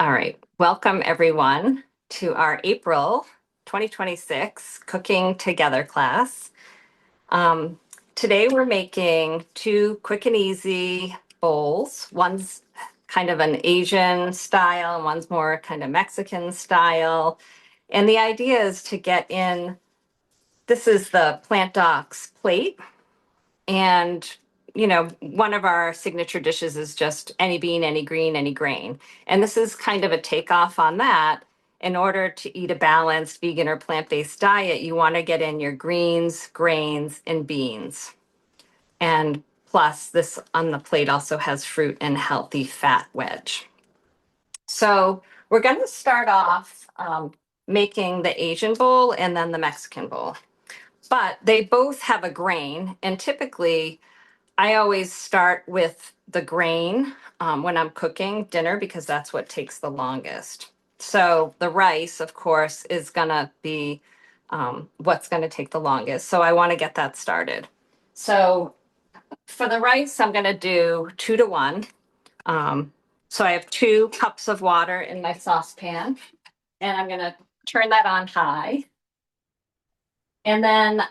All right, welcome everyone to our April 2026 Cooking Together class. Um, Today we're making two quick and easy bowls. One's kind of an Asian style and one's more kind of Mexican style. And the idea is to get in, this is the Plant Docs plate. And, one of our signature dishes is just any bean, any green, any grain. And this is kind of a takeoff on that. In order to eat a balanced vegan or plant-based diet, you want to get in your greens, grains, and beans. And plus, this on the plate also has fruit and healthy fat wedge. So we're going to start off making the Asian bowl and then the Mexican bowl. But they both have a grain, and typically I always start with the grain when I'm cooking dinner because that's what takes the longest. So the rice, of course, is going to be what's going to take the longest. So I want to get that started. So for the rice, I'm going to do 2 to 1. So I have 2 cups of water in my saucepan, and I'm going to turn that on high. And then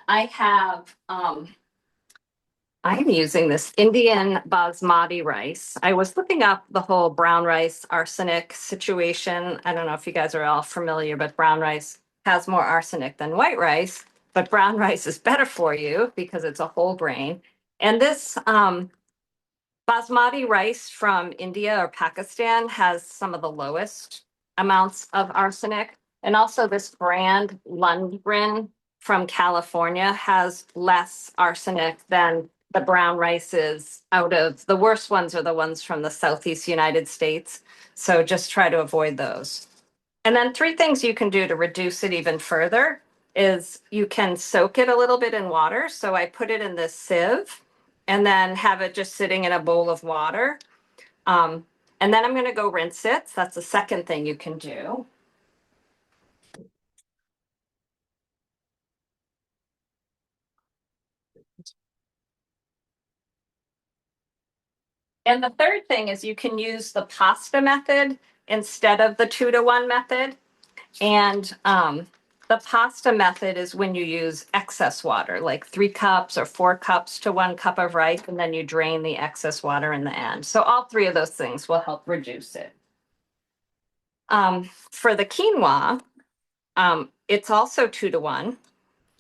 I'm using this Indian basmati rice. I was looking up the whole brown rice arsenic situation. I don't know if you guys are all familiar, but brown rice has more arsenic than white rice, but brown rice is better for you because it's a whole grain. And this basmati rice from India or Pakistan has some of the lowest amounts of arsenic. And also this brand Lundgren from California has less arsenic than the brown rices. Out of the worst ones are the ones from the Southeast United States. So just try to avoid those. And then 3 things you can do to reduce it even further is you can soak it a little bit in water. So I put it in this sieve and then have it just sitting in a bowl of water. And then I'm going to go rinse it. So that's the second thing you can do. And the third thing is you can use the pasta method instead of the 2 to 1 method. And the pasta method is when you use excess water, like 3 cups or 4 cups to 1 cup of rice, and then you drain the excess water in the end. So all 3 of those things will help reduce it. For the quinoa, it's also 2 to 1.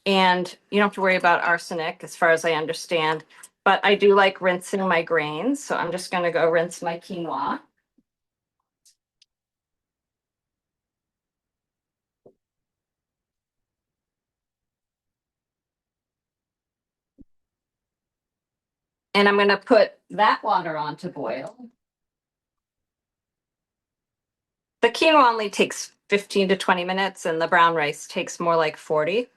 And you don't have to worry about arsenic as far as I understand. But I do like rinsing my grains. So I'm just going to go rinse my quinoa. And I'm going to put that water on to boil. The quinoa only takes 15 to 20 minutes, and the brown rice takes more like 40.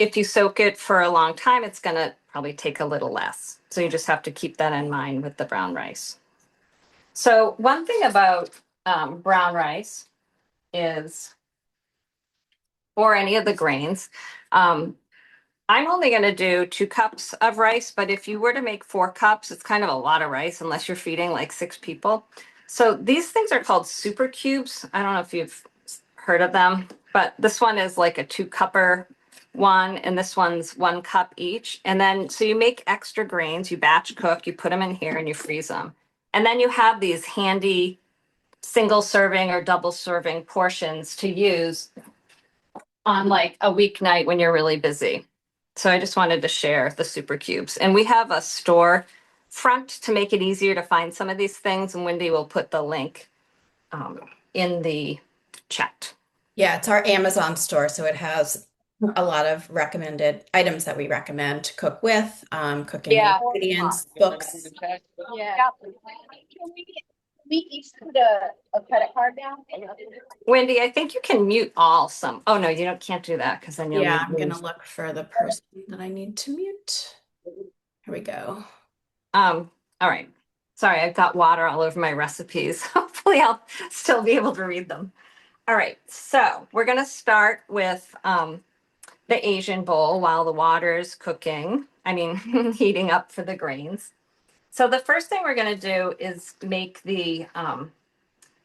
If you soak it for a long time, it's going to probably take a little less. So you just have to keep that in mind with the brown rice. So one thing about brown rice is, or any of the grains, I'm only going to do 2 cups of rice, but if you were to make 4 cups, it's kind of a lot of rice unless you're feeding like 6 people. So these things are called super cubes. I don't know if you've heard of them, but this one is like a 2-cupper one, and this one's 1 cup each. And then, so you make extra grains, you batch cook, you put them in here and you freeze them. And then you have these handy single serving or double serving portions to use on like a weeknight when you're really busy. So I just wanted to share the super cubes. And we have a store front to make it easier to find some of these things. And Wendy will put the link in the chat. Yeah, it's our Amazon store, so it has a lot of recommended items that we recommend to cook with, cooking ingredients, books. Yeah. Can we each put a credit card down? Wendy, I think you can mute all some. Oh no, can't do that because then you'll Yeah, I'm gonna look for the person that I need to mute. Here we go. All right. Sorry, I've got water all over my recipes. Hopefully I'll still be able to read them. All right, so we're going to start with the Asian bowl while the water's cooking. Heating up for the grains. So the first thing we're going to do is make the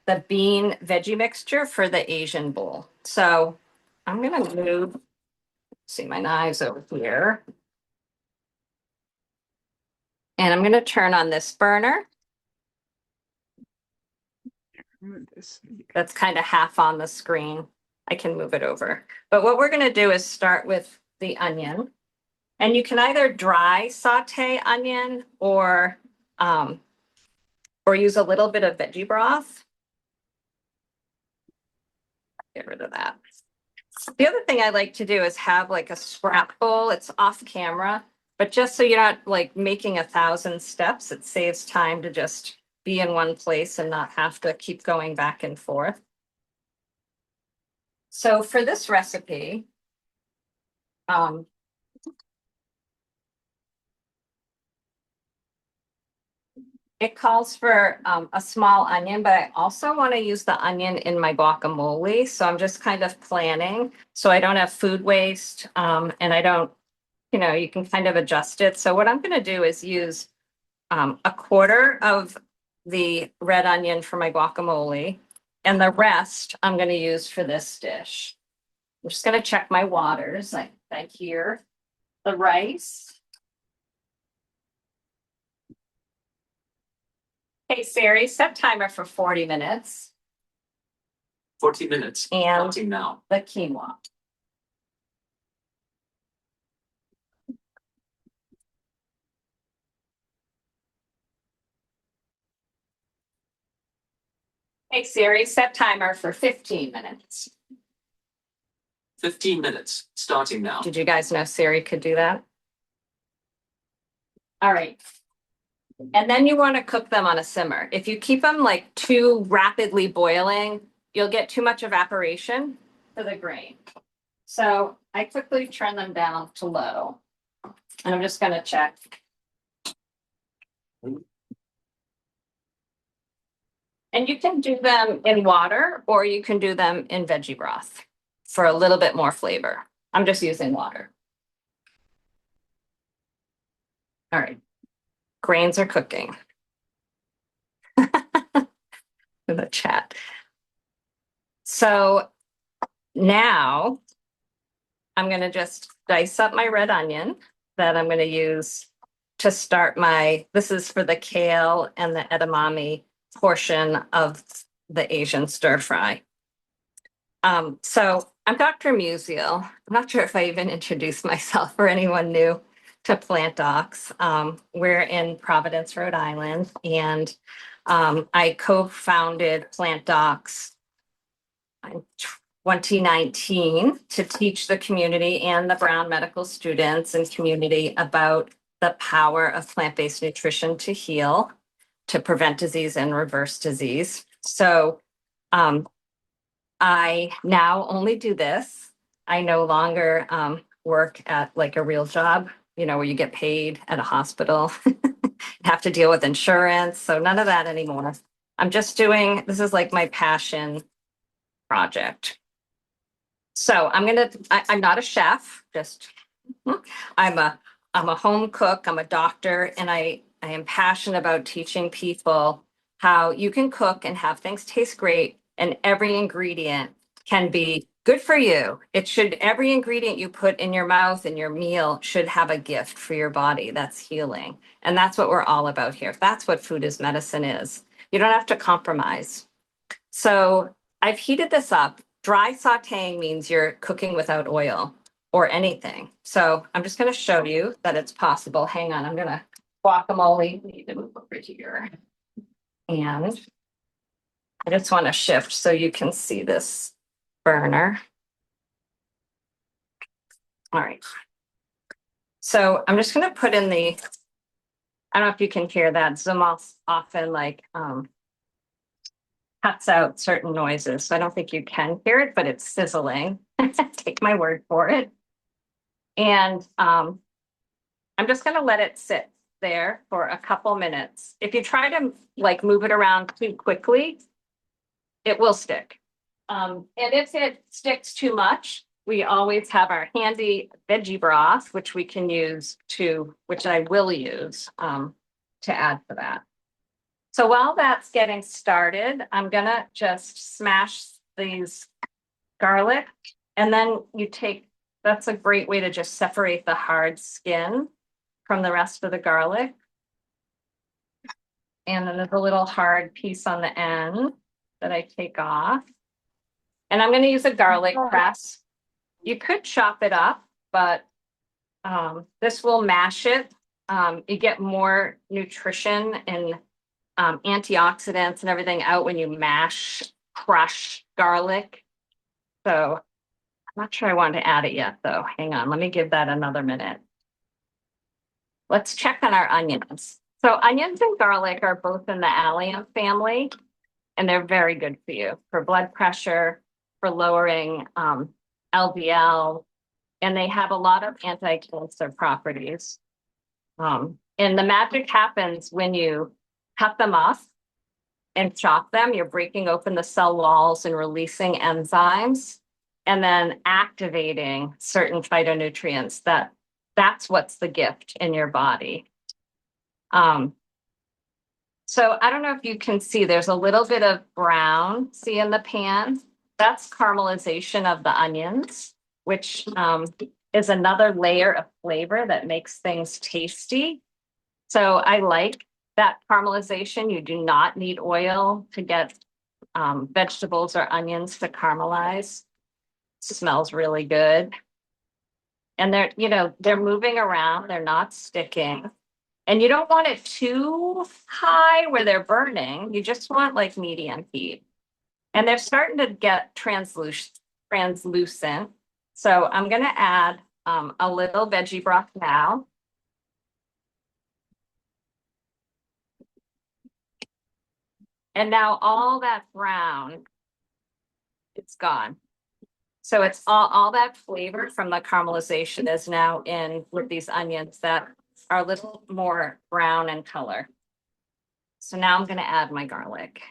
the bean veggie mixture for the Asian bowl. So I'm gonna move, see my knives over here. And I'm gonna turn on this burner. That's kind of half on the screen. I can move it over. But what we're gonna do is start with the onion. And you can either dry saute onion or use a little bit of veggie broth. Get rid of that. The other thing I like to do is have like a scrap bowl. It's off camera, but just so you're not like making 1,000 steps, it saves time to just be in one place and not have to keep going back and forth. So for this recipe, it calls for a small onion, but I also want to use the onion in my guacamole. So I'm just kind of planning so I don't have food waste and I don't, you can kind of adjust it. So what I'm going to do is use a quarter of the red onion for my guacamole, and the rest I'm going to use for this dish. I'm just going to check my waters. I hear the rice. Hey Siri, set timer for 40 minutes. 40 minutes. And Starting now. the quinoa. Hey Siri, set timer for 15 minutes. 15 minutes. Starting now. Did you guys know Siri could do that? All right. And then you want to cook them on a simmer. If you keep them like too rapidly boiling, you'll get too much evaporation for the grain. So I quickly turn them down to low. And I'm just going to check. And you can do them in water or you can do them in veggie broth for a little bit more flavor. I'm just using water. All right. Grains are cooking. In the chat. So now I'm going to just dice up my red onion that I'm going to use to start this is for the kale and the edamame portion of the Asian stir fry. So I'm Dr. Musial. I'm not sure if I even introduced myself for anyone new to Plant Docs. We're in Providence, Rhode Island, and I co-founded Plant Docs in 2019 to teach the community and the Brown medical students and community about the power of plant-based nutrition to heal, to prevent disease and reverse disease. So I now only do this. I no longer work at like a real job, where you get paid at a hospital, have to deal with insurance. So none of that anymore. I'm just this is like my passion project. So I'm not a chef, I'm a home cook, I'm a doctor, and I am passionate about teaching people how you can cook and have things taste great, and every ingredient can be good for you. Every ingredient you put in your mouth and your meal should have a gift for your body that's healing. And that's what we're all about here. That's what food is medicine is. You don't have to compromise. So I've heated this up. Dry sauteing means you're cooking without oil or anything. So I'm just going to show you that it's possible. Hang on, I'm going to guacamole. We need to move over here. And I just want to shift so you can see this burner. All right. So I'm just going to put in I don't know if you can hear that. Zoom often like cuts out certain noises. So I don't think you can hear it, but it's sizzling. Take my word for it. And I'm just going to let it sit there for a couple minutes. If you try to like move it around too quickly, it will stick. And if it sticks too much, we always have our handy veggie broth, which I will use to add to that. So while that's getting started, I'm gonna just smash these garlic, and then that's a great way to just separate the hard skin from the rest of the garlic. And then there's a little hard piece on the end that I take off. And I'm gonna use a garlic press. You could chop it up, but this will mash it. You get more nutrition and antioxidants and everything out when you crush garlic. So I'm not sure I want to add it yet, though. Hang on, let me give that another minute. Let's check on our onions. So onions and garlic are both in the allium family, and they're very good for you for blood pressure, for lowering LDL, and they have a lot of anti-cancer properties. And the magic happens when you cut them up and chop them. You're breaking open the cell walls and releasing enzymes, and then activating certain phytonutrients. That's what's the gift in your body. So I don't know if you can see, there's a little bit of brown, see in the pan? That's caramelization of the onions, which is another layer of flavor that makes things tasty. So I like that caramelization. You do not need oil to get vegetables or onions to caramelize. Smells really good. And they're moving around, they're not sticking. And you don't want it too high where they're burning. You just want like medium heat. And they're starting to get translucent. So I'm going to add a little veggie broth now. And now all that brown, it's gone. So it's all that flavor from the caramelization is now in with these onions that are a little more brown in color. So now I'm going to add my garlic.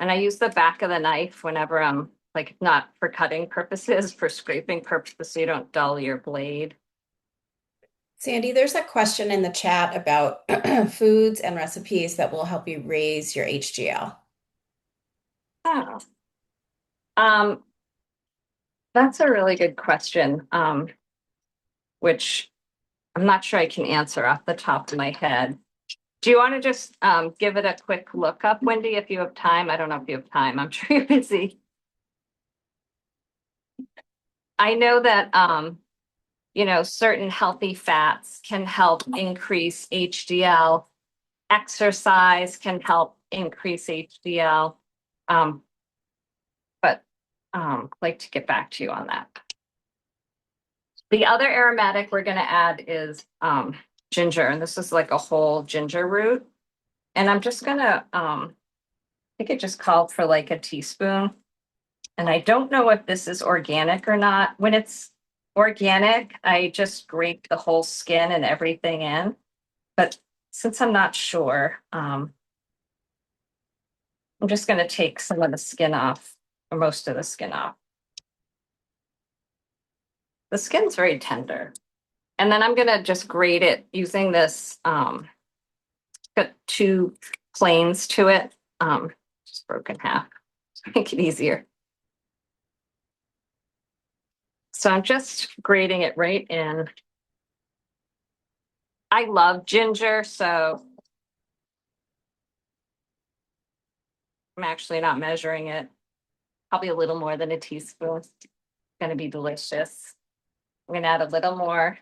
And I use the back of the knife whenever I'm like, not for cutting purposes, for scraping purposes, so you don't dull your blade. Sandy, there's a question in the chat about foods and recipes that will help you raise your HDL. Oh. That's a really good question, which I'm not sure I can answer off the top of my head. Do you want to just give it a quick look up, Wendy, if you have time? I don't know if you have time. I'm sure you're busy. I know that certain healthy fats can help increase HDL. Exercise can help increase HDL. But like to get back to you on that. The other aromatic we're going to add is ginger, and this is like a whole ginger root. And I'm just going to, I think it just called for like a teaspoon. And I don't know if this is organic or not. When it's organic, I just grate the whole skin and everything in. But since I'm not sure, I'm just going to take some of the skin off, or most of the skin off. The skin's very tender. And then I'm going to just grate it using this, got two planes to it, just broken half, to make it easier. So I'm just grating it right in. I love ginger, so I'm actually not measuring it. Probably a little more than a teaspoon. It's going to be delicious. I'm going to add a little more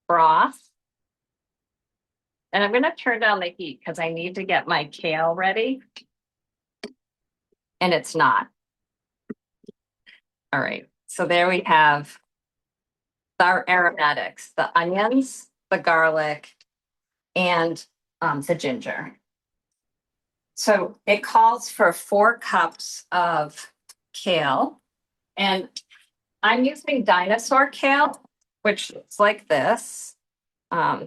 broth. And I'm going to turn down the heat because I need to get my kale ready. And it's not. All right. So there we have our aromatics, the onions, the garlic, and the ginger. So it calls for 4 cups of kale. And I'm using dinosaur kale, which looks like this.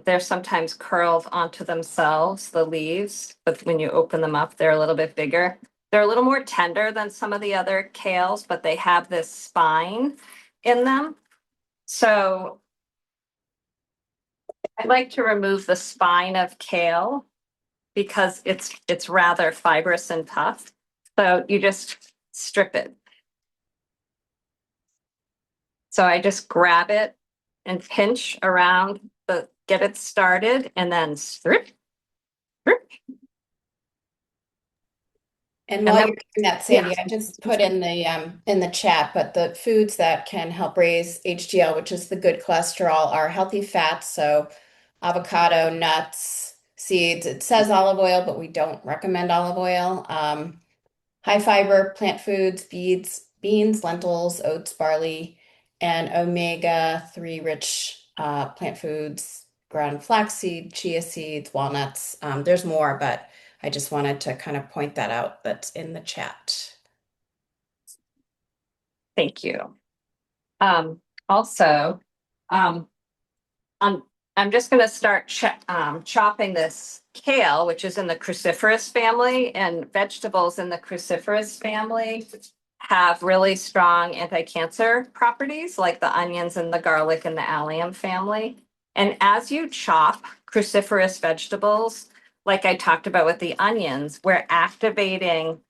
They're sometimes curled onto themselves, the leaves, but when you open them up, they're a little bit bigger. They're a little more tender than some of the other kales, but they have this spine in them. So I like to remove the spine of kale because it's rather fibrous and tough. So you just strip it. So I just grab it and pinch around get it started and then strip. And And while then- you're doing that, Sandy, I just put in the chat, but the foods that can help raise HDL, which is the good cholesterol, are healthy fats, so avocado, nuts, seeds. It says olive oil, but we don't recommend olive oil. High fiber plant foods, beans, lentils, oats, barley, and omega-3 rich plant foods, ground flaxseed, chia seeds, walnuts. There's more, but I just wanted to kind of point that out that's in the chat. Thank you. Also, I'm I'm just going to start chopping this kale, which is in the cruciferous family, and vegetables in the cruciferous family have really strong anti-cancer properties, like the onions and the garlic in the allium family. And as you chop cruciferous vegetables, like I talked about with the onions, we're activating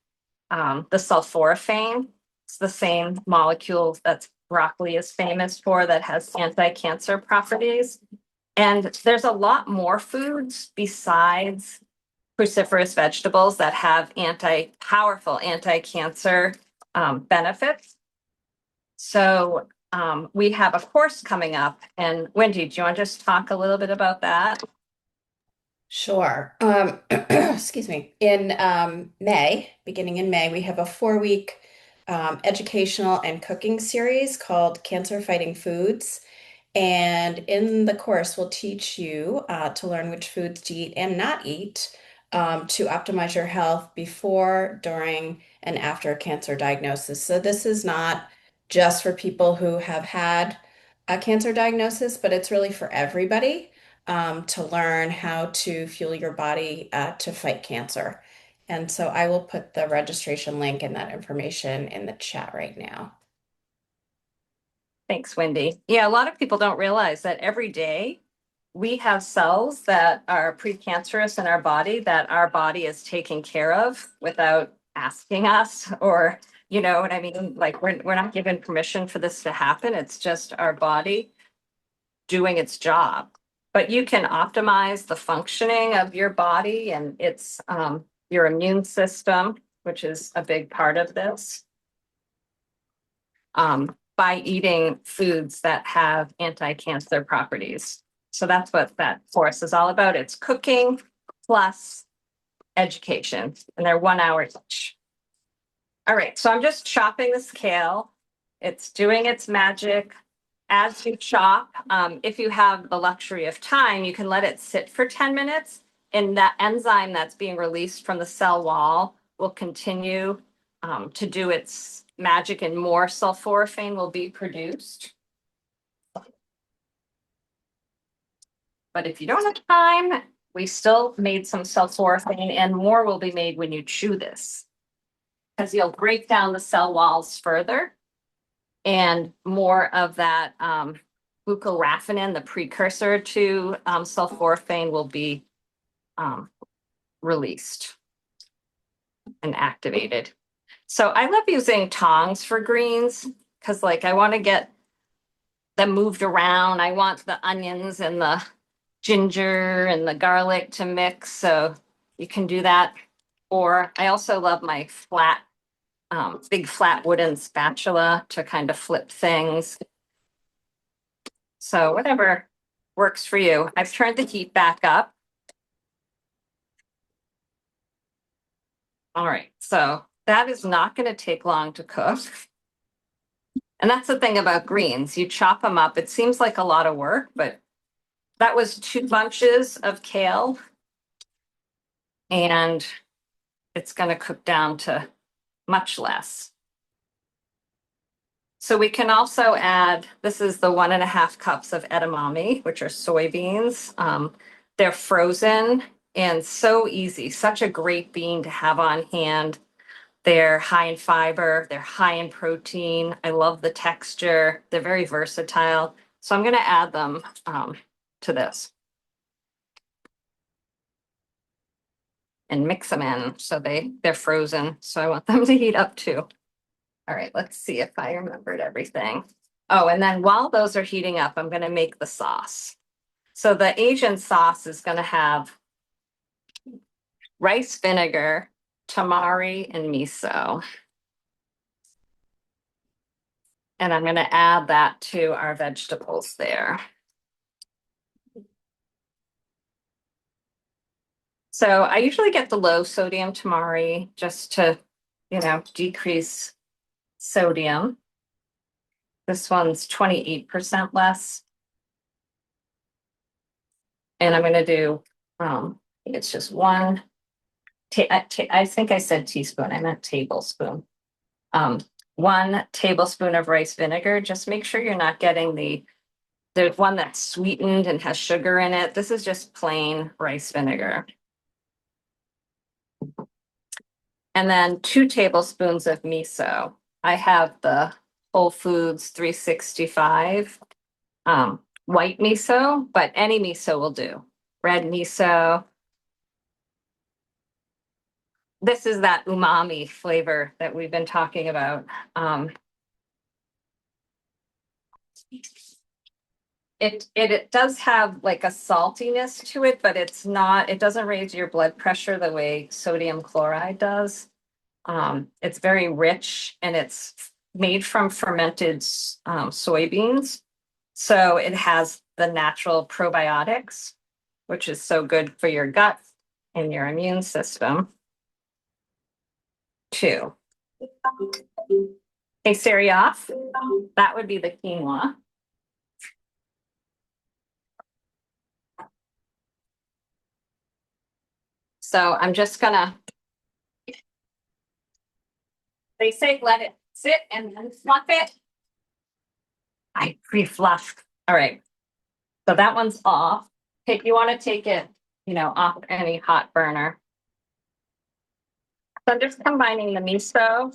the sulforaphane. It's the same molecule that broccoli is famous for that has anti-cancer properties. And there's a lot more foods besides cruciferous vegetables that have powerful anti-cancer benefits. So we have a course coming up. And Wendy, do you want to just talk a little bit about that? Sure. Excuse me. In May, beginning in May, we have a 4-week educational and cooking series called Cancer Fighting Foods. And in the course, we'll teach you to learn which foods to eat and not eat to optimize your health before, during, and after a cancer diagnosis. So this is not just for people who have had a cancer diagnosis, but it's really for everybody to learn how to fuel your body to fight cancer. And so I will put the registration link and that information in the chat right now. Thanks, Wendy. Yeah, a lot of people don't realize that every day we have cells that are precancerous in our body that our body is taking care of without asking us, or, you know what I mean? Like we're not given permission for this to happen. It's just our body doing its job. But you can optimize the functioning of your body and its your immune system, which is a big part of this. By eating foods that have anti-cancer properties. So that's what that course is all about. It's cooking plus education, and they're 1 hour each. All right, so I'm just chopping this kale. It's doing its magic. As you chop, if you have the luxury of time, you can let it sit for 10 minutes, and that enzyme that's being released from the cell wall will continue to do its magic, and more sulforaphane will be produced. But if you don't have time, we still made some sulforaphane, and more will be made when you chew this, because you'll break down the cell walls further, and more of that glucoraphanin, the precursor to sulforaphane, will be released and activated. So I love using tongs for greens because, like, I want to get them moved around. I want the onions and the ginger and the garlic to mix. So you can do that. Or I also love my big flat wooden spatula to kind of flip things. So whatever works for you. I've turned the heat back up. All right, so that is not going to take long to cook. And that's the thing about greens. You chop them up. It seems like a lot of work, but that was 2 bunches of kale. And it's going to cook down to much less. So we can also add, this is the 1.5 cups of edamame, which are soybeans. They're frozen and so easy, such a great bean to have on hand. They're high in fiber, they're high in protein. I love the texture. They're very versatile. So I'm going to add them to this. and mix them in. So they're frozen. So I want them to heat up too. All right, let's see if I remembered everything. Oh, and then while those are heating up, I'm going to make the sauce. So the Asian sauce is going to have rice vinegar, tamari, and miso. And I'm going to add that to our vegetables there. So I usually get the low sodium tamari just to, decrease sodium. This one's 28% less. And I'm going to do, I think it's just one, I think I said teaspoon, I meant tablespoon. 1 tablespoon of rice vinegar. Just make sure you're not getting there's one that's sweetened and has sugar in it. This is just plain rice vinegar. And then 2 tablespoons of miso. I have the Whole Foods 365 white miso, but any miso will do. Red miso. This is that umami flavor that we've been talking about. It does have like a saltiness to it, but it doesn't raise your blood pressure the way sodium chloride does. It's very rich and it's made from fermented soybeans. So it has the natural probiotics, which is so good for your gut and your immune system too. Hey, Siri off. That would be the quinoa. So I'm just gonna, they say let it sit and then fluff it. I pre-fluffed. All right. So that one's off. You want to take it, off any hot burner. So I'm just combining the miso,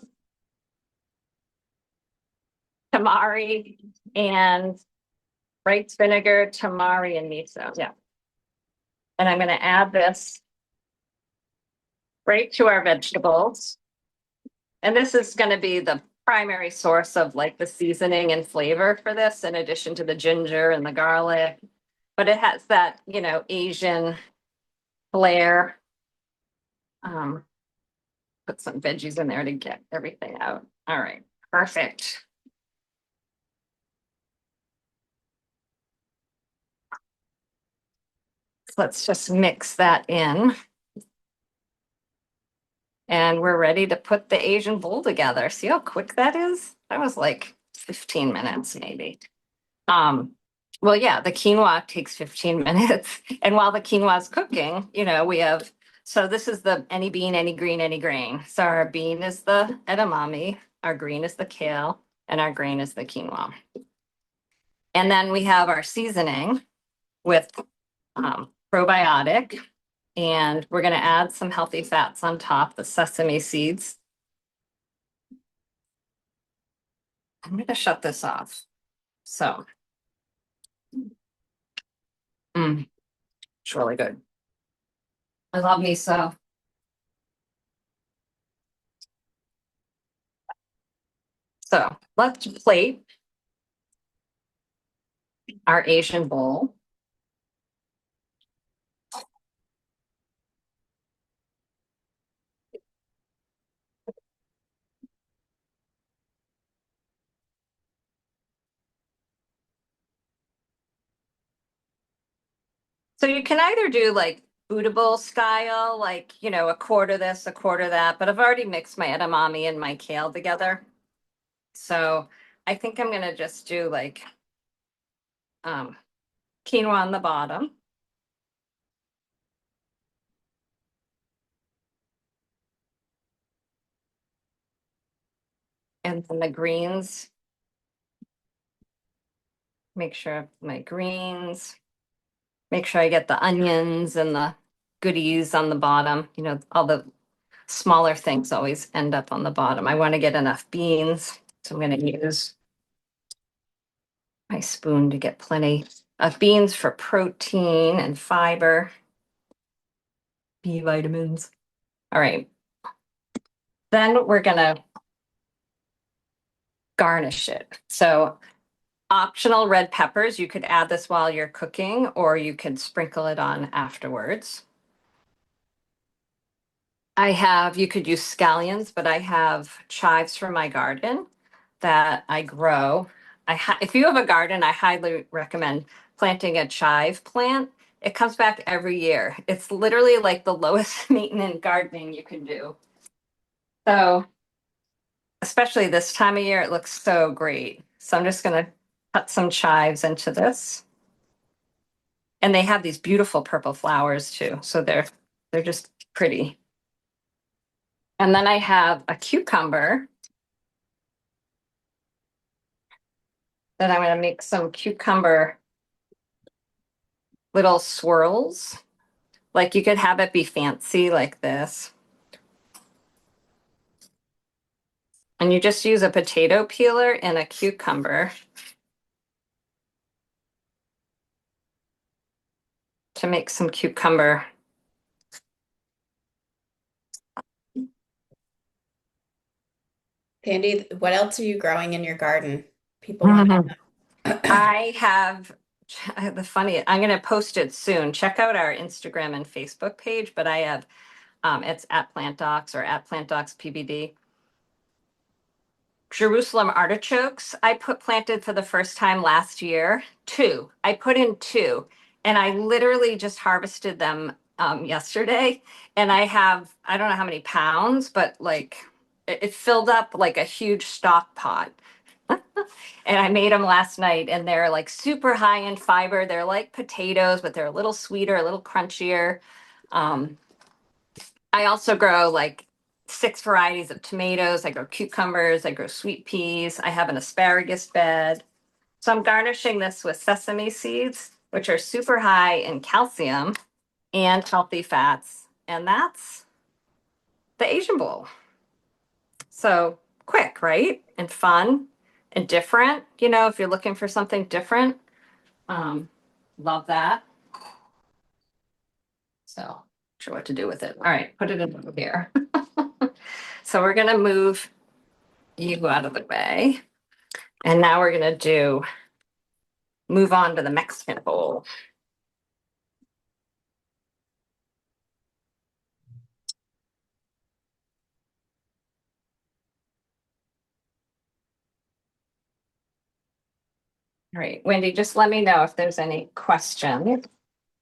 tamari, and rice vinegar, tamari, and miso. Yeah. And I'm going to add this right to our vegetables. And this is going to be the primary source of like the seasoning and flavor for this, in addition to the ginger and the garlic. But it has that, Asian flair. Put some veggies in there to get everything out. All right, perfect. Let's just mix that in. And we're ready to put the Asian bowl together. See how quick that is? That was like 15 minutes maybe. Well, yeah, the quinoa takes 15 minutes. And while the quinoa is cooking, so this is the any bean, any green, any grain. So our bean is the edamame, our green is the kale, and our grain is the quinoa. And then we have our seasoning with probiotic, and we're going to add some healthy fats on top, the sesame seeds. I'm going to shut this off. So, it's really good. I love miso. So let's plate our Asian bowl. So you can either do like bootable style, like, a quarter this, a quarter that, but I've already mixed my edamame and my kale together. So I think I'm gonna just do like quinoa on the bottom. And then the greens. Make sure my greens. Make sure I get the onions and the goodies on the bottom. All the smaller things always end up on the bottom. I want to get enough beans, so I'm going to use my spoon to get plenty of beans for protein and fiber, B vitamins. All right. Then we're gonna garnish it. So optional red peppers, you could add this while you're cooking, or you could sprinkle it on afterwards. You could use scallions, but I have chives from my garden that I grow. If you have a garden, I highly recommend planting a chive plant. It comes back every year. It's literally like the lowest maintenance gardening you can do. So, especially this time of year, it looks so great. So I'm just gonna cut some chives into this. And they have these beautiful purple flowers too. So they're just pretty. And then I have a cucumber that I'm going to make some cucumber little swirls. Like you could have it be fancy like this. And you just use a potato peeler and a cucumber to make some cucumber. Sandy, what else are you growing in your garden? People want to know. I have I'm going to post it soon. Check out our Instagram and Facebook page, but I have, it's at Plant Docs or at Plant Docs PBD. Jerusalem artichokes I planted for the first time last year. Two. I put in two, and I literally just harvested them yesterday. And I don't know how many pounds, but like it filled up like a huge stock pot. And I made them last night, and they're like super high in fiber. They're like potatoes, but they're a little sweeter, a little crunchier. Um, I also grow like 6 varieties of tomatoes. I grow cucumbers. I grow sweet peas. I have an asparagus bed. So I'm garnishing this with sesame seeds, which are super high in calcium and healthy fats. And that's the Asian bowl. So quick, right? And fun and different. You know, if you're looking for something different, um, love that. So, not sure what to do with it. All right, put it in here. So we're gonna move you out of the way. And now we're gonna move on to the Mexican bowl. All right, Wendy, just let me know if there's any questions.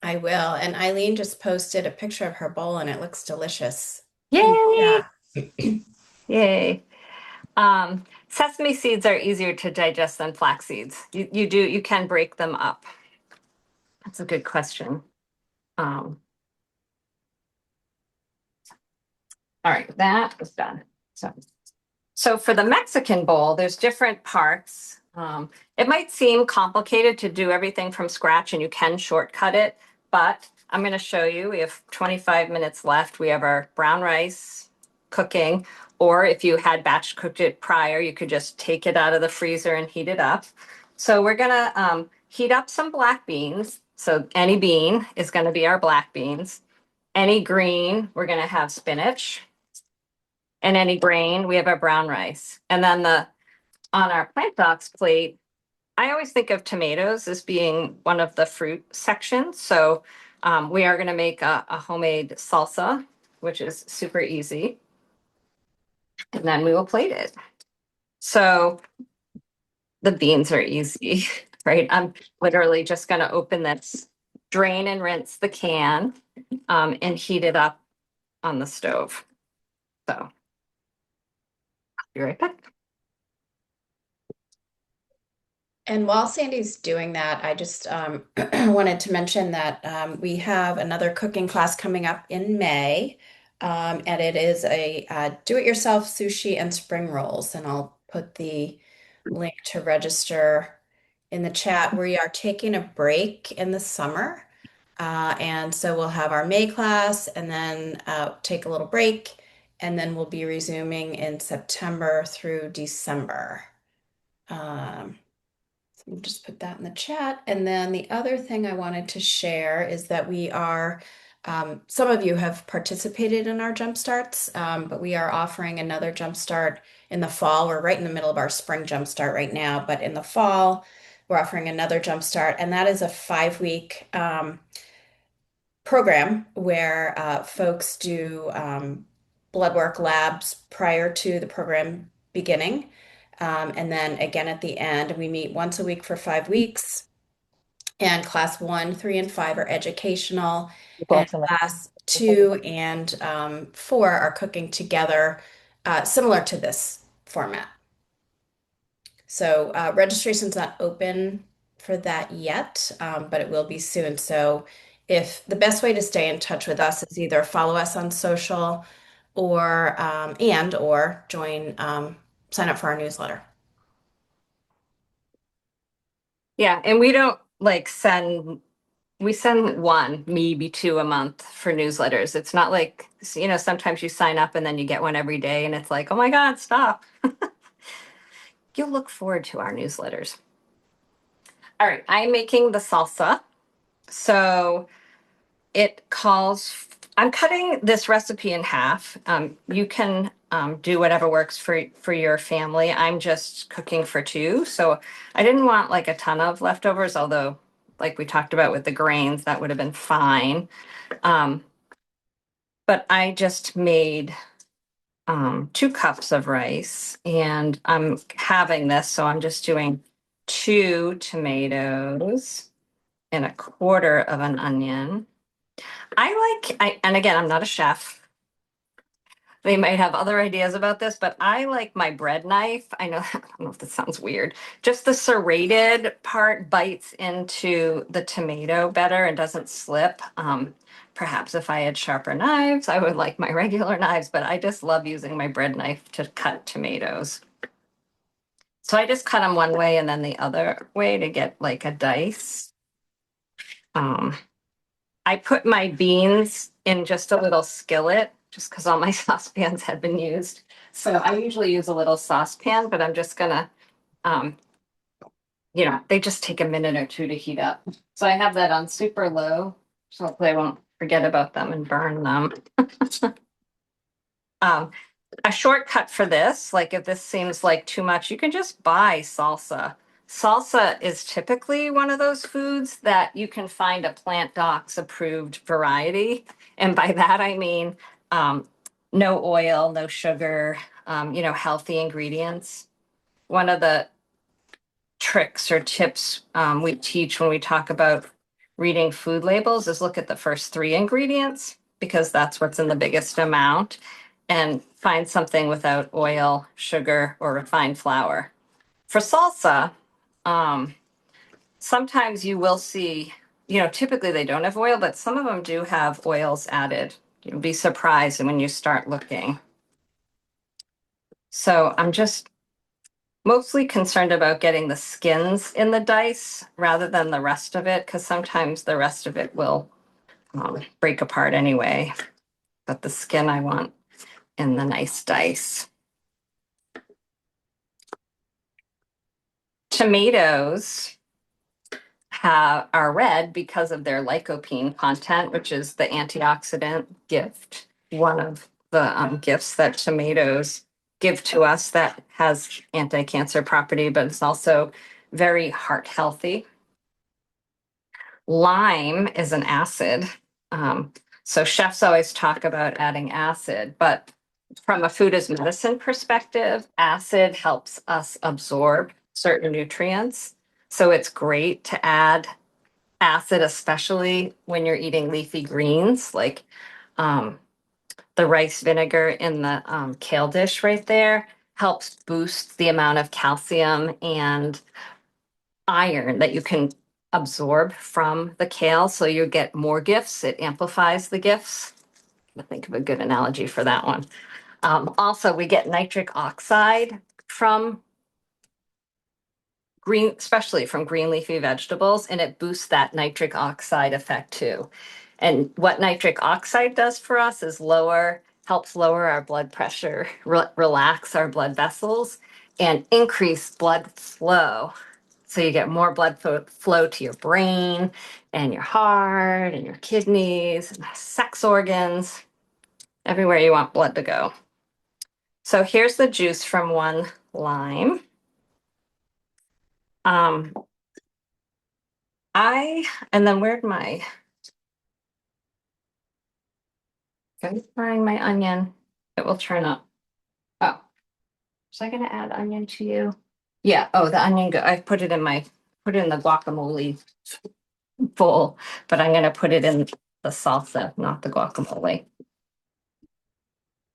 I will. And Eileen just posted a picture of her bowl and it looks delicious. Yay! Yeah. Yay. Sesame seeds are easier to digest than flax seeds. You can break them up. That's a good question. All right, that is done. So for the Mexican bowl, there's different parts. It might seem complicated to do everything from scratch, and you can shortcut it, but I'm going to show you. We have 25 minutes left. We have our brown rice cooking, or if you had batch cooked it prior, you could just take it out of the freezer and heat it up. So we're going to heat up some black beans. So any bean is going to be our black beans. Any green, we're going to have spinach. And any grain, we have our brown rice. And then on our plant docs plate, I always think of tomatoes as being one of the fruit sections. So we are going to make a homemade salsa, which is super easy. And then we will plate it. So the beans are easy, right? I'm literally just going to open this, drain and rinse the can, and heat it up on the stove. So I'll be right back. And while Sandy's doing that, I just wanted to mention that we have another cooking class coming up in May. And it is a do-it-yourself sushi and spring rolls. And I'll put the link to register in the chat. We are taking a break in the summer. And so we'll have our May class and then take a little break. And then we'll be resuming in September through December. We'll just put that in the chat. And then the other thing I wanted to share is that we are Some of you have participated in our jump starts, but we are offering another jump start in the fall. We're right in the middle of our spring jump start right now, but in the fall, we're offering another jump start, and that is a 5 week program where folks do blood work labs prior to the program beginning. And then again at the end, we meet once a week for 5 weeks. And class 1, 3, and 5 are educational, and class 2 and 4 are cooking together, similar to this format. So registration's not open for that yet, but it will be soon. So if the best way to stay in touch with us is either follow us on social or or join sign up for our newsletter. Yeah, and we don't like we send one, maybe two a month for newsletters. It's not like, sometimes you sign up and then you get one every day and it's like, oh my God, stop. You'll look forward to our newsletters. All right, I'm making the salsa. So I'm cutting this recipe in half. You can do whatever works for your family. I'm just cooking for two. So I didn't want like a ton of leftovers, although like we talked about with the grains, that would have been fine. But I just made 2 cups of rice and I'm having this. So I'm just doing 2 tomatoes and a quarter of an onion. And again, I'm not a chef. They might have other ideas about this, but I like my bread knife. I know, I don't know if this sounds weird. Just the serrated part bites into the tomato better and doesn't slip. Perhaps if I had sharper knives, I would like my regular knives, but I just love using my bread knife to cut tomatoes. So I just cut them one way and then the other way to get like a dice. I put my beans in just a little skillet just because all my saucepans had been used. So I usually use a little saucepan, but I'm just gonna, they just take a minute or two to heat up. So I have that on super low, so hopefully I won't forget about them and burn them. A shortcut for this, like if this seems like too much, you can just buy salsa. Salsa is typically one of those foods that you can find a Plant Docs approved variety. And by that, I mean no oil, no sugar, healthy ingredients. One of the tricks or tips we teach when we talk about reading food labels is look at the first 3 ingredients because that's what's in the biggest amount and find something without oil, sugar, or refined flour. For salsa, sometimes you will see, typically they don't have oil, but some of them do have oils added. You'll be surprised when you start looking. So I'm just mostly concerned about getting the skins in the dice rather than the rest of it, because sometimes the rest of it will break apart anyway. But the skin I want in the nice dice. Tomatoes are red because of their lycopene content, which is the antioxidant gift. One of the gifts that tomatoes give to us that has anti-cancer property, but it's also very heart healthy. Lime is an acid. So chefs always talk about adding acid, but from a food as medicine perspective, acid helps us absorb certain nutrients. So it's great to add acid, especially when you're eating leafy greens, like the rice vinegar in the kale dish right there helps boost the amount of calcium and iron that you can absorb from the kale. So you get more gifts. It amplifies the gifts. I think of a good analogy for that one. Also, we get nitric oxide from especially from green leafy vegetables, and it boosts that nitric oxide effect too. And what nitric oxide does for us is helps lower our blood pressure, relax our blood vessels, and increase blood flow. So you get more blood flow to your brain and your heart and your kidneys and sex organs, everywhere you want blood to go. So here's the juice from one lime. And then where'd my, I'm frying my onion. It will turn up. Oh, was I gonna add onion to you? Yeah, oh, the onion, I put it in the guacamole bowl, but I'm gonna put it in the salsa, not the guacamole.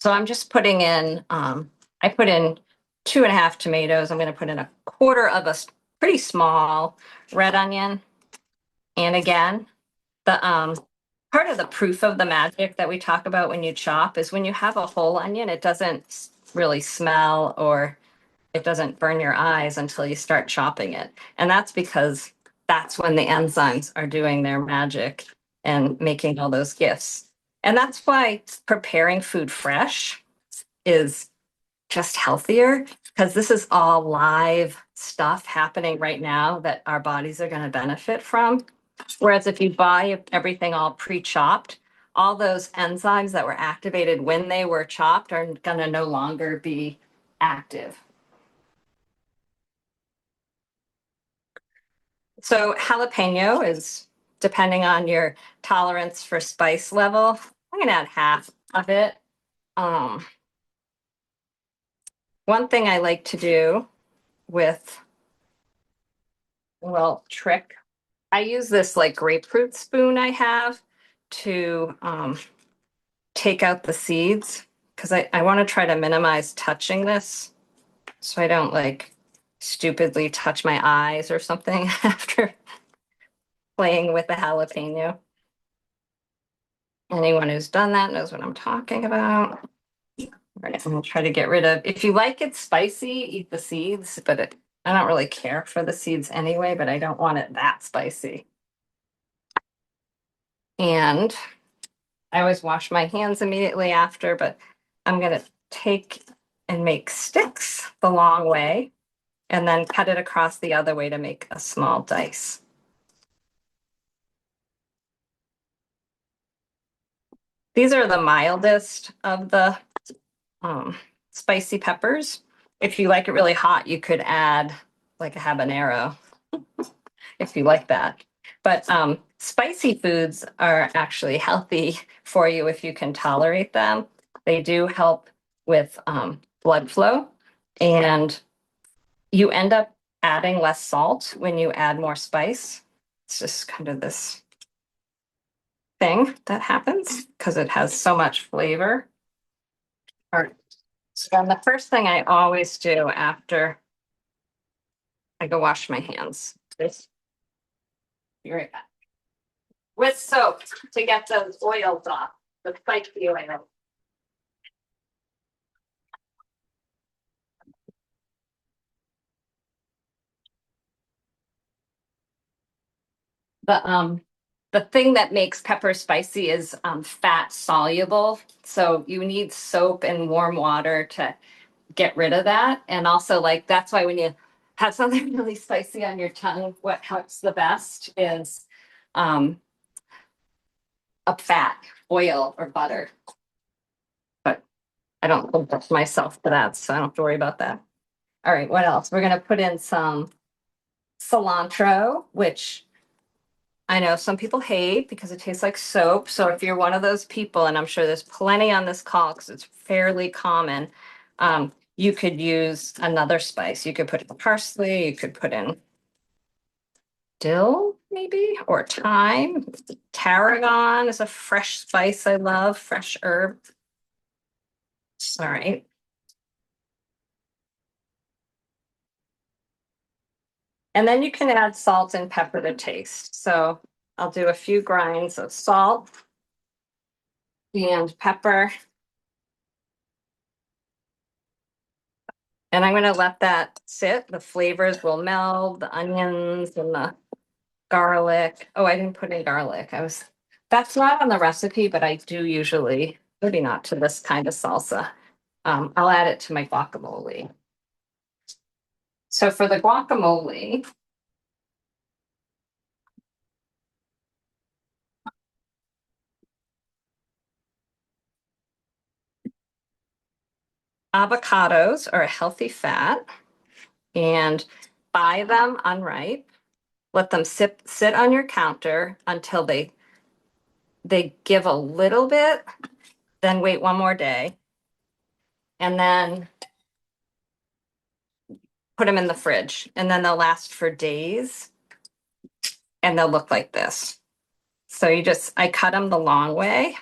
So I'm just putting in, I put in 2.5 tomatoes. I'm gonna put in a quarter of a pretty small red onion. And again, the part of the proof of the magic that we talk about when you chop is when you have a whole onion, it doesn't really smell or it doesn't burn your eyes until you start chopping it. And that's because that's when the enzymes are doing their magic and making all those gifts. And that's why preparing food fresh is just healthier, because this is all live stuff happening right now that our bodies are going to benefit from. Whereas if you buy everything all pre-chopped, all those enzymes that were activated when they were chopped are going to no longer be active. So jalapeno is, depending on your tolerance for spice level, I'm going to add half of it. One thing I like to do with, well, trick, I use this like grapefruit spoon I have to take out the seeds, because I want to try to minimize touching this so I don't like stupidly touch my eyes or something after playing with the jalapeno. Anyone who's done that knows what I'm talking about. Right, I'm gonna try to get rid of, if you like it spicy, eat the seeds, but I don't really care for the seeds anyway, but I don't want it that spicy. And I always wash my hands immediately after, but I'm gonna take and make sticks the long way and then cut it across the other way to make a small dice. These are the mildest of the spicy peppers. If you like it really hot, you could add like a habanero if you like that. But spicy foods are actually healthy for you if you can tolerate them. They do help with blood flow, and you end up adding less salt when you add more spice. It's just kind of this thing that happens because it has so much flavor. All right. So the first thing I always do after I go wash my hands is be right back. With soap to get those oils off, the spiky oil. The thing that makes pepper spicy is fat soluble. So you need soap and warm water to get rid of that. And also, like, that's why when you have something really spicy on your tongue, what helps the best is a fat, oil or butter. But I don't hold myself to that, so I don't have to worry about that. All right, what else? We're gonna put in some cilantro, which I know some people hate because it tastes like soap. So if you're one of those people, and I'm sure there's plenty on this call because it's fairly common, you could use another spice. You could put in parsley, you could put in dill, maybe, or thyme. Tarragon is a fresh spice I love, fresh herb. All right. And then you can add salt and pepper to taste. So I'll do a few grinds of salt and pepper. And I'm going to let that sit. The flavors will meld, the onions and the garlic. Oh, I didn't put in garlic. That's not on the recipe, but I do usually, maybe not to this kind of salsa. I'll add it to my guacamole. So for the guacamole, Avocados are a healthy fat, and buy them unripe. Let them sit on your counter until they give a little bit, then wait one more day, and then put them in the fridge, and then they'll last for days, and they'll look like this. So I cut them the long way,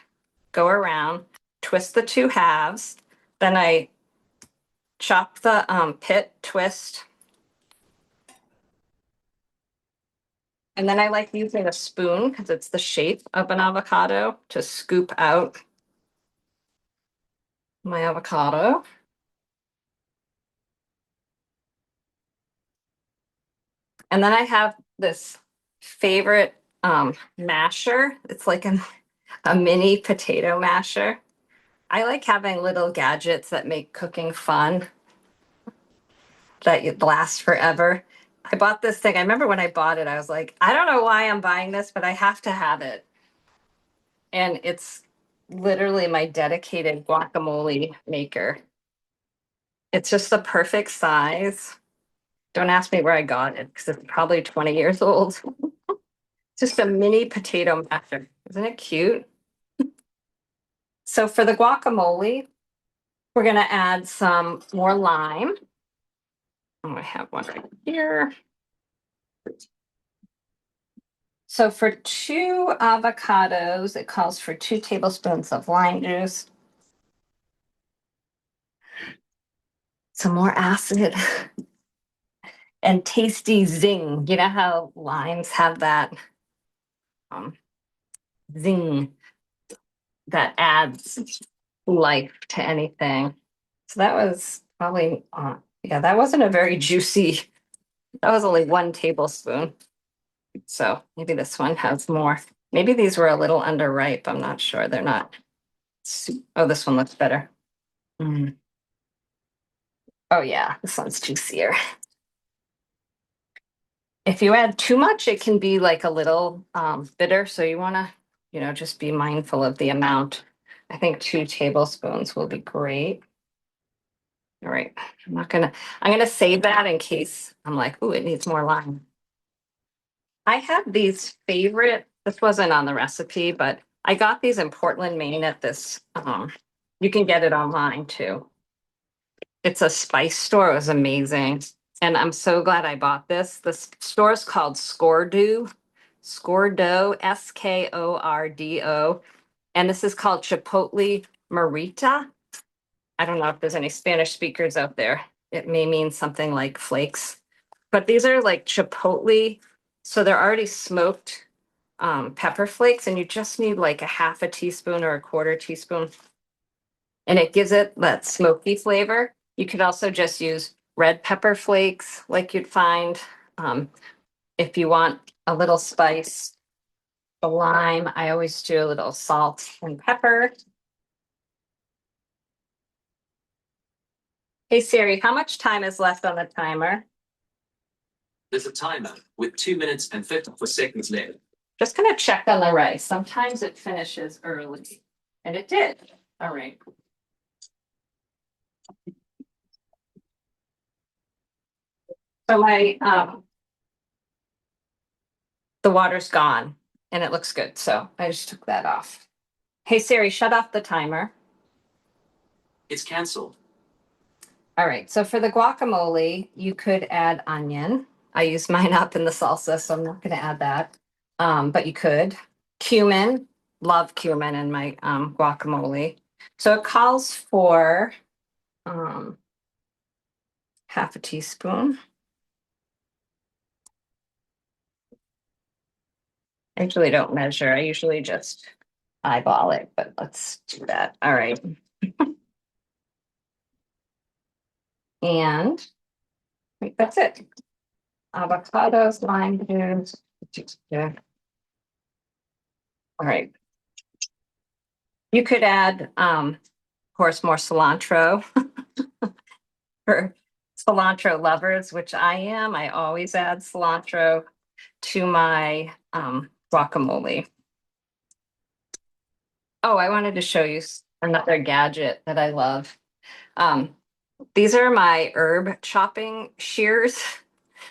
go around, twist the two halves, then I chop the pit, twist, and then I like using a spoon because it's the shape of an avocado to scoop out my avocado. And then I have this favorite masher. It's like a mini potato masher. I like having little gadgets that make cooking fun, that last forever. I bought this thing. I remember when I bought it, I was like, I don't know why I'm buying this, but I have to have it. And it's literally my dedicated guacamole maker. It's just the perfect size. Don't ask me where I got it because it's probably 20 years old. Just a mini potato masher. Isn't it cute? So for the guacamole, we're going to add some more lime. I have one right here. So for 2 avocados, it calls for 2 tablespoons of lime juice. Some more acid and tasty zing. You know how limes have that zing that adds life to anything. So that was probably, yeah, that wasn't a very juicy, that was only 1 tablespoon. So maybe this one has more. Maybe these were a little underripe. I'm not sure. They're not. Oh, this one looks better. Mm. Oh yeah, this one's juicier. If you add too much, it can be like a little bitter. So you want to, just be mindful of the amount. I think 2 tablespoons will be great. All right. I'm gonna save that in case I'm like, oh, it needs more lime. I have these this wasn't on the recipe, but I got these in Portland, Maine at this, you can get it online too. It's a spice store. It was amazing. And I'm so glad I bought this. This store is called Skordo, Skordo. And this is called Chipotle Marita. I don't know if there's any Spanish speakers out there. It may mean something like flakes, but these are like chipotle. So they're already smoked pepper flakes, and you just need like a half a teaspoon or a quarter teaspoon. And it gives it that smoky flavor. You could also just use red pepper flakes like you'd find if you want a little spice. The lime, I always do a little salt and pepper. Hey Siri, how much time is left on the timer? There's a timer with 2 minutes and 54 seconds left. Just gonna check on the rice. Sometimes it finishes early, and it did. All right. So the water's gone, and it looks good. So I just took that off. Hey Siri, shut off the timer. It's cancelled. All right. So for the guacamole, you could add onion. I used mine up in the salsa, so I'm not going to add that. But you could. Cumin, love cumin in my guacamole. So it calls for half a teaspoon. I usually don't measure. I usually just eyeball it, but let's do that. All right. And I think that's it. Avocados, lime juice. Yeah. All right. You could add, of course, more cilantro for cilantro lovers, which I am. I always add cilantro to my guacamole. Oh, I wanted to show you another gadget that I love. These are my herb chopping shears.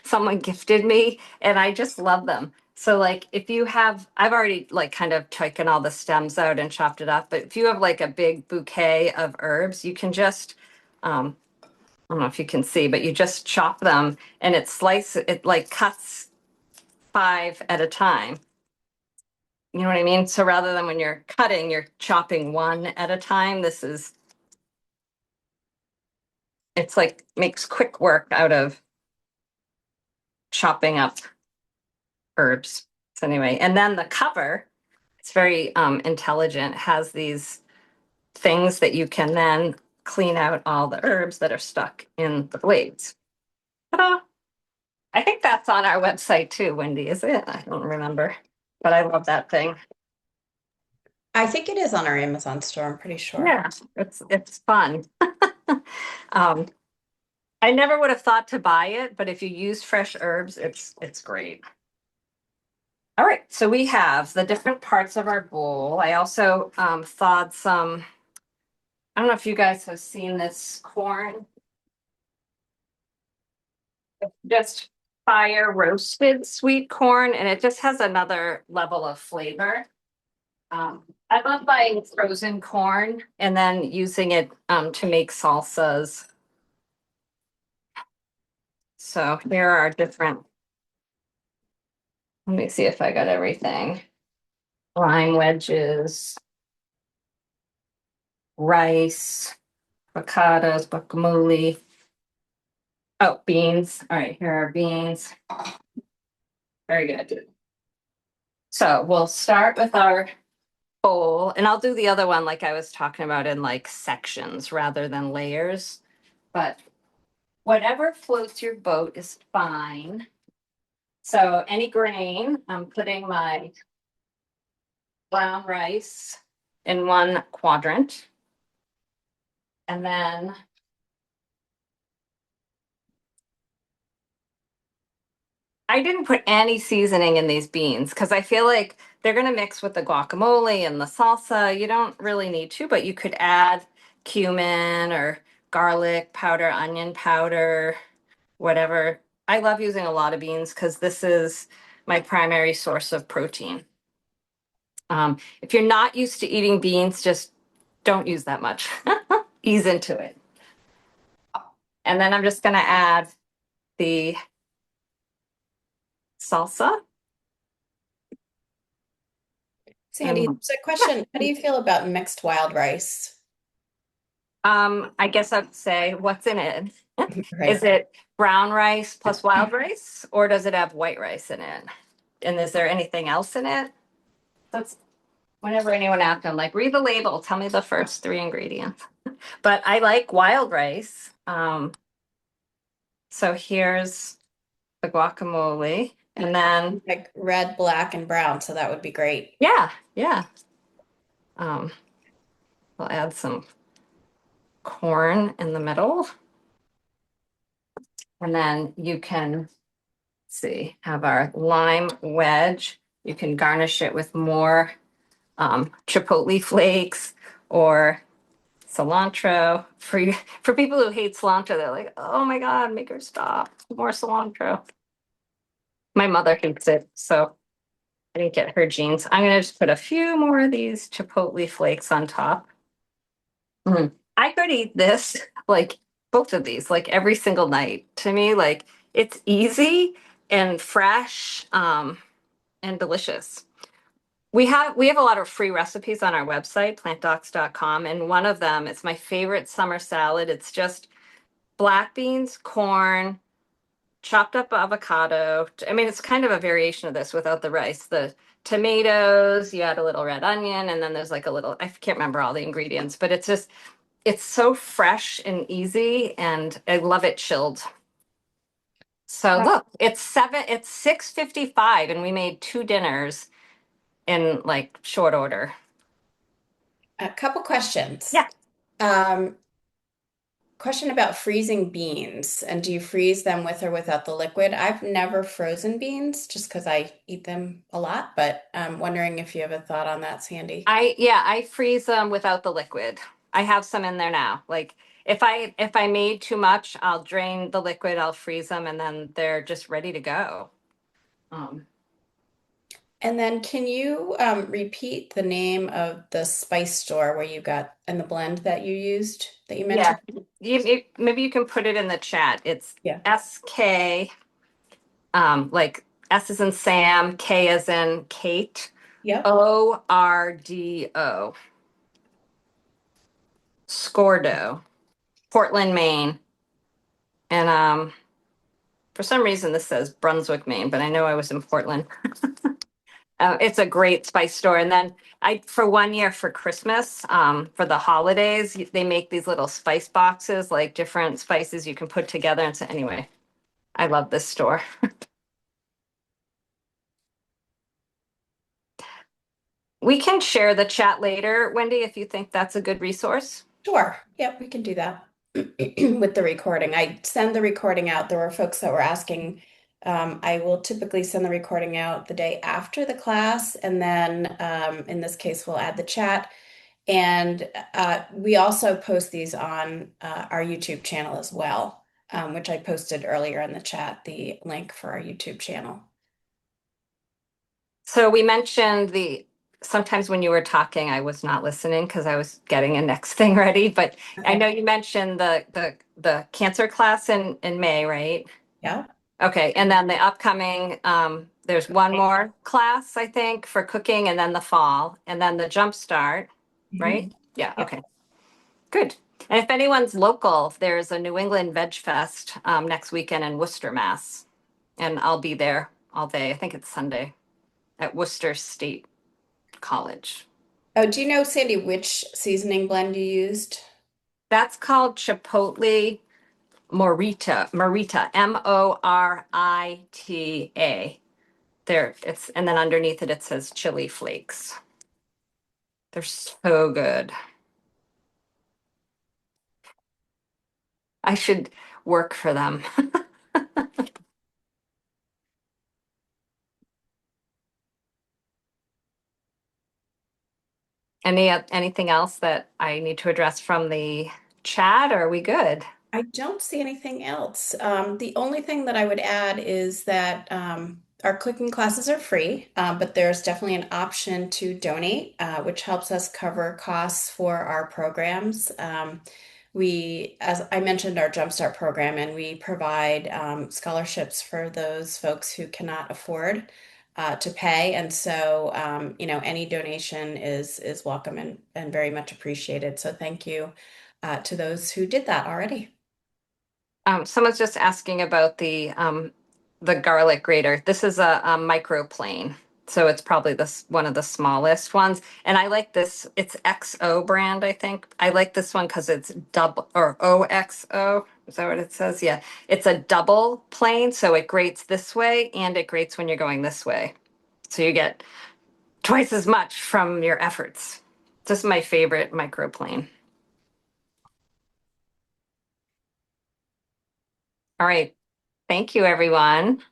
Someone gifted me, and I just love them. So like if you have, I've already like kind of taken all the stems out and chopped it up, but if you have like a big bouquet of herbs, you can just, I don't know if you can see, but you just chop them and it like cuts 5 at a time. You know what I mean? So rather than when you're cutting, you're chopping 1 at a time. It's like makes quick work out of chopping up herbs. So anyway, and then the cover, it's very intelligent, has these things that you can then clean out all the herbs that are stuck in the blades. Ta-da! I think that's on our website too, Wendy, is it? I don't remember, but I love that thing. I think it is on our Amazon store, I'm pretty sure. Yeah, it's fun. I never would have thought to buy it, but if you use fresh herbs, it's great. All right, so we have the different parts of our bowl. I also thawed some, I don't know if you guys have seen this corn, just fire roasted sweet corn, and it just has another level of flavor. I love buying frozen corn and then using it to make salsas. So here are different, let me see if I got everything. Lime wedges, rice, avocados, guacamole. Oh, beans. All right, here are beans. Very good. So we'll start with our bowl, and I'll do the other one like I was talking about in like sections rather than layers. But whatever floats your boat is fine. So any grain, I'm putting my brown rice in one quadrant. And then I didn't put any seasoning in these beans because I feel like they're going to mix with the guacamole and the salsa. You don't really need to, but you could add cumin or garlic powder, onion powder, whatever. I love using a lot of beans because this is my primary source of protein. If you're not used to eating beans, just don't use that much. Ease into it. And then I'm just going to add the salsa. Sandy, And so question, how do you feel about mixed wild rice? I guess I'd say what's in it? Right. Is it brown rice plus wild rice, or does it have white rice in it? And is there anything else in it? That's whenever anyone asks, I'm like, read the label, tell me the first 3 ingredients. But I like wild rice. So here's the guacamole, and then Like red, black, and brown, so that would be great. yeah. Um, I'll add some corn in the middle. And then you can see, have our lime wedge. You can garnish it with more chipotle flakes or cilantro. For people who hate cilantro, they're like, oh my God, make her stop. More cilantro. My mother hates it, so I didn't get her genes. I'm gonna just put a few more of these chipotle flakes on top. I could eat this, like both of these, like every single night. To me, like it's easy and fresh, and delicious. We have a lot of free recipes on our website, plantdocs.com, and one of them, it's my favorite summer salad. It's just black beans, corn, chopped up avocado. I mean, it's kind of a variation of this without the rice. The tomatoes, you add a little red onion, and then there's like a little, I can't remember all the ingredients, but it's so fresh and easy, and I love it chilled. So look, it's 6:55, and we made 2 dinners in like short order. A couple questions. Yeah. Um, Question about freezing beans, and do you freeze them with or without the liquid? I've never frozen beans just because I eat them a lot, but I'm wondering if you have a thought on that, Sandy. I freeze them without the liquid. I have some in there now. Like if I made too much, I'll drain the liquid, I'll freeze them, and then they're just ready to go. And then can you repeat the name of the spice store where you got and the blend that you used that you Yeah, mentioned? maybe you can put it in the chat. It's Yeah. SK, like S is in Sam, K as in Kate, Yep. ORDO, Scordo, Portland, Maine. And for some reason this says Brunswick, Maine, but I know I was in Portland. It's a great spice store. And then for 1 year for Christmas, for the holidays, they make these little spice boxes, like different spices you can put together. And so anyway, I love this store. We can share the chat later, Wendy, if you think that's a good resource. Sure. Yep, we can do that with the recording. I send the recording out. There were folks that were asking. I will typically send the recording out the day after the class, and then in this case, we'll add the chat. And we also post these on our YouTube channel as well, which I posted earlier in the chat, the link for our YouTube channel. So we mentioned sometimes when you were talking, I was not listening because I was getting a next thing ready. But I Okay. know you mentioned the cancer class in May, right? Yeah. Okay, and then the upcoming, there's one more class, I think, for cooking, and then the fall, and then the jump start, right? Mhm. Yeah, Yep. okay, good. And if anyone's local, there's a New England Veg Fest next weekend in Worcester, Mass. And I'll be there all day. I think it's Sunday at Worcester State College. Oh, do you know, Sandy, which seasoning blend you used? That's called Chipotle Morita, Morita. There, and then underneath it, it says chili flakes. They're so good. I should work for them. Anything else that I need to address from the chat? Or are we good? I don't see anything else. The only thing that I would add is that our cooking classes are free, but there's definitely an option to donate, which helps us cover costs for our programs. As I mentioned, our Jumpstart program, and we provide scholarships for those folks who cannot afford to pay. And so, any donation is welcome and very much appreciated. So thank you to those who did that already. Someone's just asking about the garlic grater. This is a microplane, so it's probably one of the smallest ones. And I like this. It's XO brand, I think. I like this one because it's double or OXO. Is that what it says? Yeah, it's a double plane, so it grates this way and it grates when you're going this way. So you get twice as much from your efforts. This is my favorite microplane. All right. Thank you, everyone.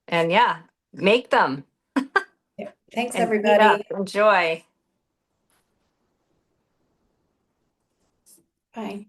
And yeah, make them Yeah. Thanks, and eat up. everybody. Enjoy. Bye.